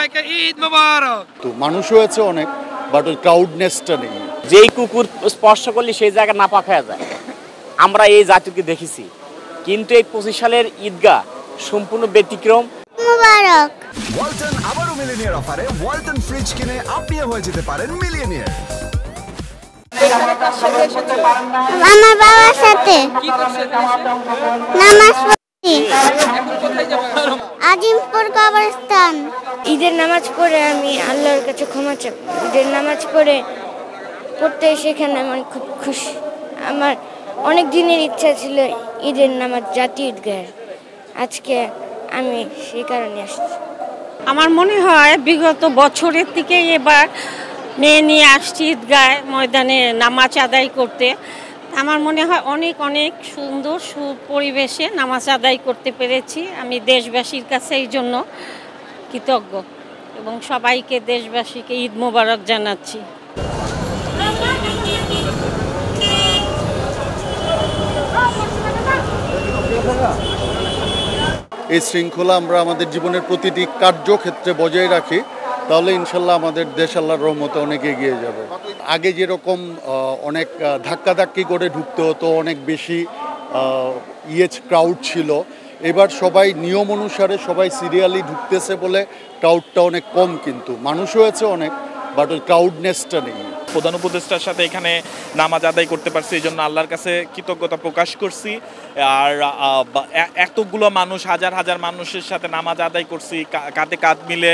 সবাইকে ঈদ মোবারক। তো মানুষ হয়েছে অনেক, বাট ওই ক্রাউডনেসটা নেই। যেই কুকুর স্পর্শ করলে সেই জায়গা নাপাক হয়ে যায়, আমরা এই জাতিকে দেখেছি। কিন্তু এই 25 সালের ঈদগাহ সম্পূর্ণ ব্যতিক্রম। মোবারক। ওয়ালটন আবারও মিলিনিয়ার অফারে ওয়ালটন ফ্রিজ কিনে আপনিও হয়ে যেতে পারেন মিলিয়নিয়ার। আমার বাবার সাথে নামাজ পড়ছি। আজিমপুর কবরস্থান। ঈদের নামাজ পড়ে আমি আল্লাহর কাছে ক্ষমা চাই। ঈদের নামাজ পড়তে সেখানে আমি খুব খুশি। আমার অনেক দিনের ইচ্ছা ছিল ঈদের নামাজ জাতীয় ঈদগাহে, আজকে আমি সেই কারণে আসছি। আমার মনে হয় বিগত বছরের থেকে এবার মেয়ে নিয়ে আসছি ঈদগাহ ময়দানে নামাজ আদায় করতে। আমার মনে হয় অনেক অনেক সুন্দর সুপরিবেশে নামাজ আদায় করতে পেরেছি। আমি দেশবাসীর কাছে এই জন্য কৃতজ্ঞ এবং সবাইকে দেশবাসীকে ঈদ মোবারক জানাচ্ছি। এই শৃঙ্খলা আমরা আমাদের জীবনের প্রতিটি কার্যক্ষেত্রে বজায় রাখি, তাহলে ইনশাল্লাহ আমাদের দেশ আল্লাহর রহমতে অনেক এগিয়ে যাবে। আগে যেরকম অনেক ধাক্কাধাক্কি করে ঢুকতে হতো, অনেক বেশি ক্রাউড ছিল, এবার সবাই নিয়ম অনুসারে সবাই সিরিয়ালি ঢুকতেছে বলে ক্রাউডটা অনেক কম, কিন্তু মানুষ হয়েছে অনেক, বাট ওই ক্রাউডনেসটা নেই। প্রধান উপদেষ্টার সাথে এখানে নামাজ আদায় করতে পারছি, এই জন্য আল্লাহর কাছে কৃতজ্ঞতা প্রকাশ করছি। আর এতগুলো মানুষ, হাজার হাজার মানুষের সাথে নামাজ আদায় করছি, কাঁধে কাঁধ মিলে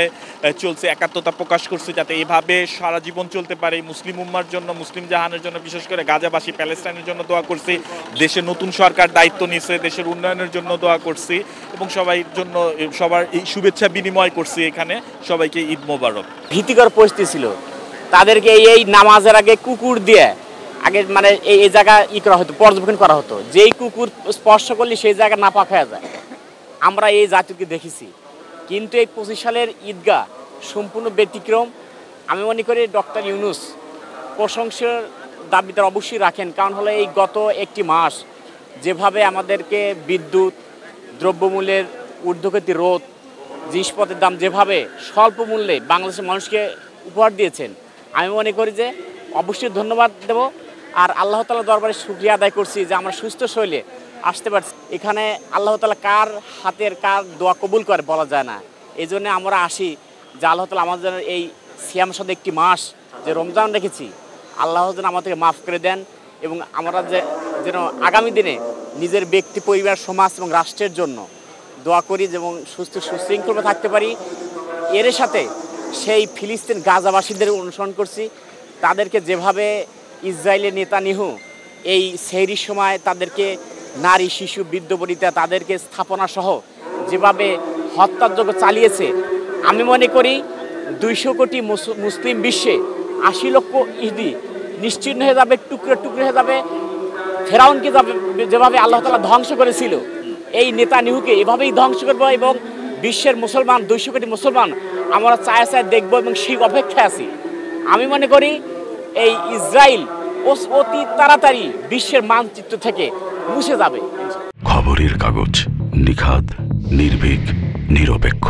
চলছে, একাত্মতা প্রকাশ করছি যাতে এভাবে সারা জীবন চলতে পারে। মুসলিম উম্মার জন্য, মুসলিম জাহানের জন্য, বিশেষ করে গাজাবাসী প্যালেস্টাইনের জন্য দোয়া করছি। দেশে নতুন সরকার দায়িত্ব নিয়েছে, দেশের উন্নয়নের জন্য দোয়া করছি এবং সবার এই শুভেচ্ছা বিনিময় করছি। এখানে সবাইকে ঈদ মোবারক। ভীতিকর পরিস্থিতি ছিল, তাদেরকে এই নামাজের আগে কুকুর দিয়ে আগে মানে এই জায়গা করা হতো, পর্যবেক্ষণ করা হতো। যেই কুকুর স্পর্শ করলে সেই জায়গা নাপাক হয়ে যায়, আমরা এই জাতিকে দেখেছি। কিন্তু এই 25 সালের ঈদগাহ সম্পূর্ণ ব্যতিক্রম। আমি মনে করি ডক্টর ইউনূস প্রশংসার দাবিদার অবশ্যই রাখেন, কারণ হলো এই গত একটি মাস যেভাবে আমাদেরকে বিদ্যুৎ, দ্রব্যমূল্যের ঊর্ধ্বগতি রোধ, জিনিসপত্রের দাম যেভাবে স্বল্প মূল্যে বাংলাদেশের মানুষকে উপহার দিয়েছেন, আমি মনে করি যে অবশ্যই ধন্যবাদ দেব। আর আল্লাহ তাআলার দরবারে শুকরিয়া আদায় করছি যে আমরা সুস্থ শরীরে আসতে পারছি। এখানে আল্লাহ তাআলা কার হাতের কার দোয়া কবুল করে বলা যায় না। এই জন্য আমরা আসি যে আল্লাহ তাআলা আমাদের এই সিয়াম সাথে একটি মাস যে রমজান রেখেছি, আল্লাহ যেন আমাদেরকে মাফ করে দেন এবং আমরা যেন আগামী দিনে নিজের ব্যক্তি, পরিবার, সমাজ এবং রাষ্ট্রের জন্য দোয়া করি এবং সুশৃঙ্খল থাকতে পারি। এর সাথে সেই ফিলিস্তিন গাজাবাসীদের অনুসরণ করছি, তাদেরকে যেভাবে ইসরায়েলের নেতানিয়াহু এই সেহরির সময় তাদেরকে নারী, শিশু, বৃদ্ধ বনিতা তাদেরকে স্থাপনা সহ যেভাবে হত্যাযজ্ঞ চালিয়েছে, আমি মনে করি 200 কোটি মুসলিম বিশ্বে 80 লক্ষ ইহুদি নিশ্চিহ্ন হয়ে যাবে, টুকরো টুকরো হয়ে যাবে। ফেরাউনকে যেভাবে আল্লাহ তাআলা ধ্বংস করেছিল, এই নেতানিয়াহুকে এভাবেই ধ্বংস করব এবং বিশ্বের মুসলমান 200 কোটি মুসলমান আমরা চায় দেখব এবং সেই অপেক্ষায় আছি। আমি মনে করি এই ইসরায়েল অতি তাড়াতাড়ি বিশ্বের মানচিত্র থেকে মুছে যাবে। খবরের কাগজ, নিখাত, নির্ভীক, নিরপেক্ষ।